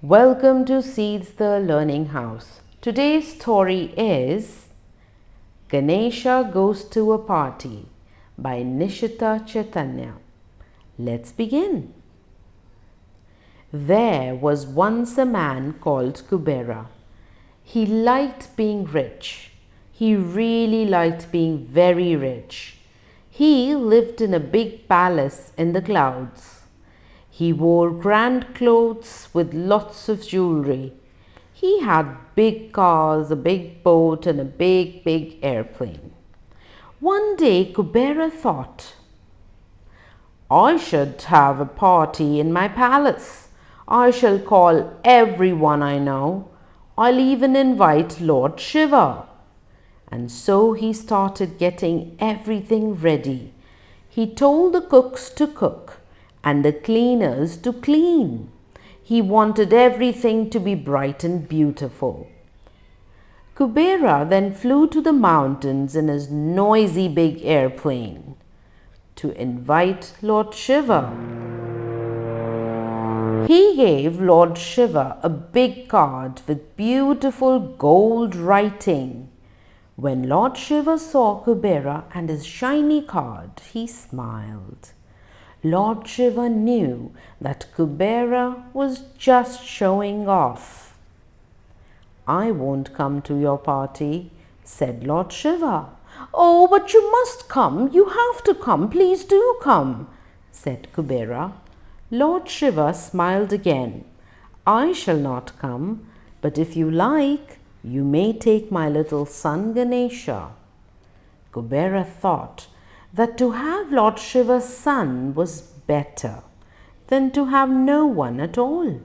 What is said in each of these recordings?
Welcome to Seeds the Learning House. Today's story is Ganesha Goes to a Party by Nishita Chaitanya. Let's begin. There was once a man called Kubera. He liked being rich. He really liked being very rich. He lived in a big palace in the clouds. He wore grand clothes with lots of jewelry. He had big cars, a big boat, and a big airplane. One day, Kubera thought, I should have a party in my palace. I shall call everyone I know. I'll even invite Lord Shiva. And so he started getting everything ready. He told the cooks to cook and the cleaners to clean. He wanted everything to be bright and beautiful. Kubera then flew to the mountains in his noisy big airplane to invite Lord Shiva. He gave Lord Shiva a big card with beautiful gold writing. When Lord Shiva saw Kubera and his shiny card, he smiled. Lord Shiva knew that Kubera was just showing off. I won't come to your party, said Lord Shiva. Oh, but you must come. You have to come. Please do come, said Kubera. Lord Shiva smiled again. I shall not come, but if you like, you may take my little son Ganesha. Kubera thought that to have Lord Shiva's son was better than to have no one at all.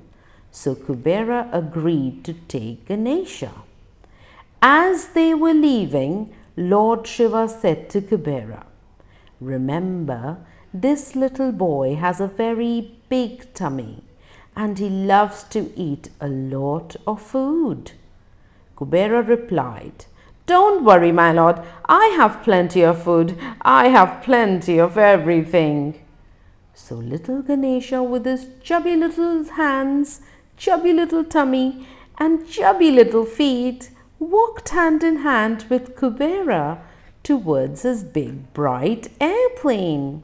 So Kubera agreed to take Ganesha. As they were leaving, Lord Shiva said to Kubera, remember, this little boy has a very big tummy and he loves to eat a lot of food. Kubera replied, don't worry, my lord. I have plenty of food. I have plenty of everything. So little Ganesha, with his chubby little hands, chubby little tummy, and chubby little feet, walked hand in hand with Kubera towards his big bright airplane.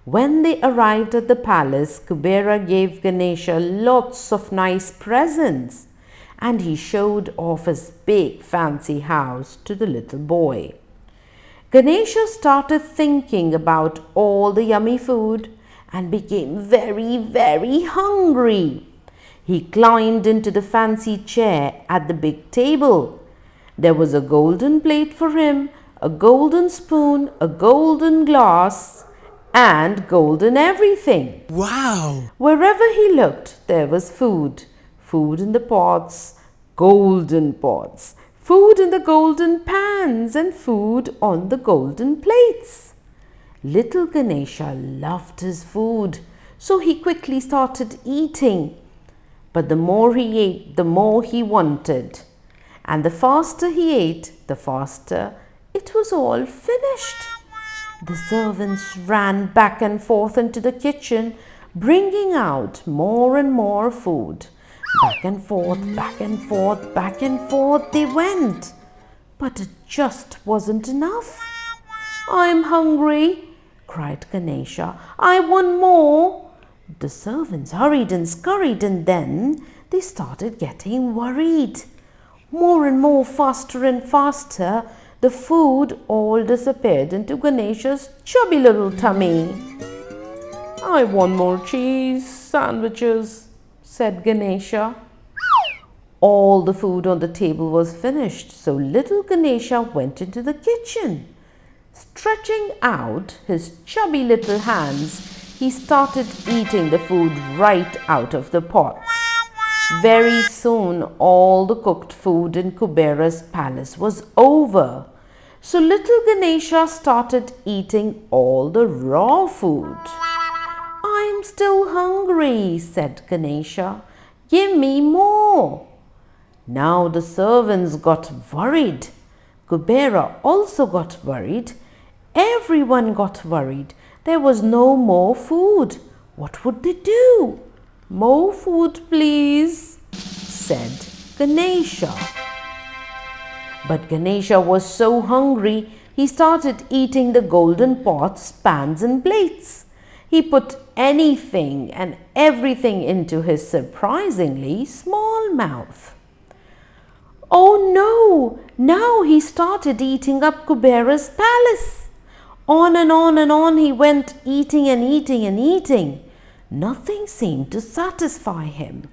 When they arrived at the palace, Kubera gave Ganesha lots of nice presents, and he showed off his big fancy house to the little boy. Ganesha started thinking about all the yummy food and became very hungry. He climbed into the fancy chair at the big table. There was a golden plate for him, a golden spoon, a golden glass, and golden everything. Wow! Wherever he looked, there was food. Food in the pots, golden pots, food in the golden pans, and food on the golden plates. Little Ganesha loved his food, so he quickly started eating. But the more he ate, the more he wanted. And the faster he ate, the faster it was all finished. The servants ran back and forth into the kitchen, bringing out more and more food. Back and forth, back and forth, back and forth they went. But it just wasn't enough. I'm hungry, cried Ganesha. I want more. The servants hurried and scurried, and then they started getting worried. More and more, faster and faster, the food all disappeared into Ganesha's chubby little tummy. I want more cheese sandwiches, said Ganesha. All the food on the table was finished, so little Ganesha went into the kitchen. Stretching out his chubby little hands, he started eating the food right out of the pots. Very soon, all the cooked food in Kubera's palace was over. So little Ganesha started eating all the raw food. I'm still hungry, said Ganesha. Give me more. Now the servants got worried. Kubera also got worried. Everyone got worried. There was no more food. What would they do? More food, please, said Ganesha. But Ganesha was so hungry, he started eating the golden pots, pans and plates. He put anything and everything into his surprisingly small mouth. Oh no! Now he started eating up Kubera's palace. On and on and on he went, eating and eating and eating. Nothing seemed to satisfy him.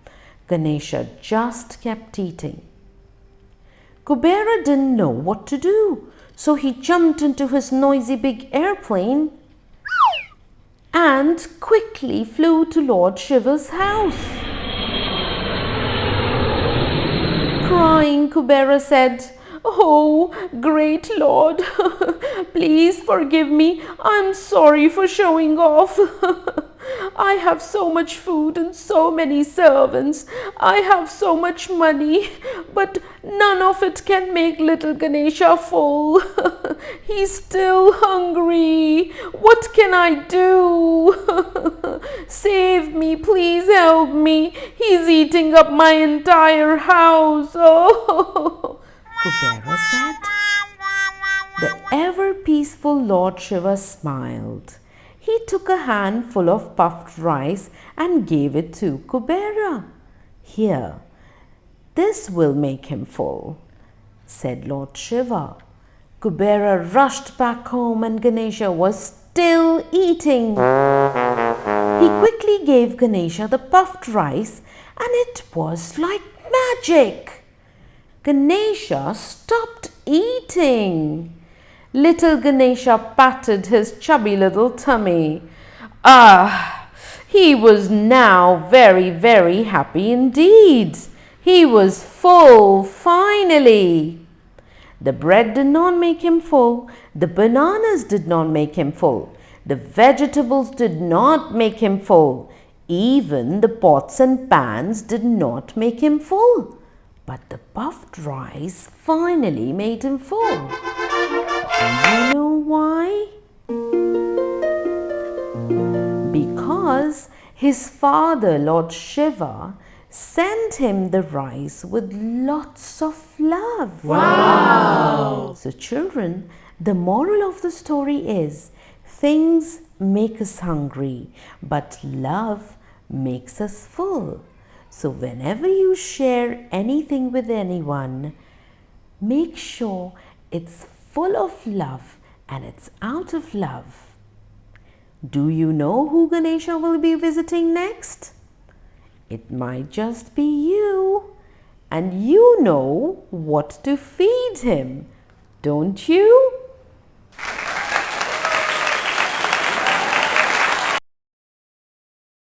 Ganesha just kept eating. Kubera didn't know what to do, so he jumped into his noisy big airplane and quickly flew to Lord Shiva's house. Crying, Kubera said, "Oh, great Lord, please forgive me. I'm sorry for showing off. I have so much food and so many servants. I have so much money, but none of it can make little Ganesha full. He's still hungry. What can I do? Save me, please help me. He's eating up my entire house." Oh, Kubera said. The ever-peaceful Lord Shiva smiled. He took a handful of puffed rice and gave it to Kubera. "Here, this will make him full," said Lord Shiva. Kubera rushed back home and Ganesha was still eating. He quickly gave Ganesha the puffed rice and it was like magic. Ganesha stopped eating. Little Ganesha patted his chubby little tummy. He was now very, very happy indeed. He was full, finally. The bread did not make him full. The bananas did not make him full. The vegetables did not make him full. Even the pots and pans did not make him full. But the puffed rice finally made him full. And you know why? Because his father, Lord Shiva, sent him the rice with lots of love. Wow! So children, the moral of the story is, things make us hungry, but love makes us full. So whenever you share anything with anyone, make sure it's full of love and it's out of love. Do you know who Ganesha will be visiting next? It might just be you, and you know what to feed him, don't you?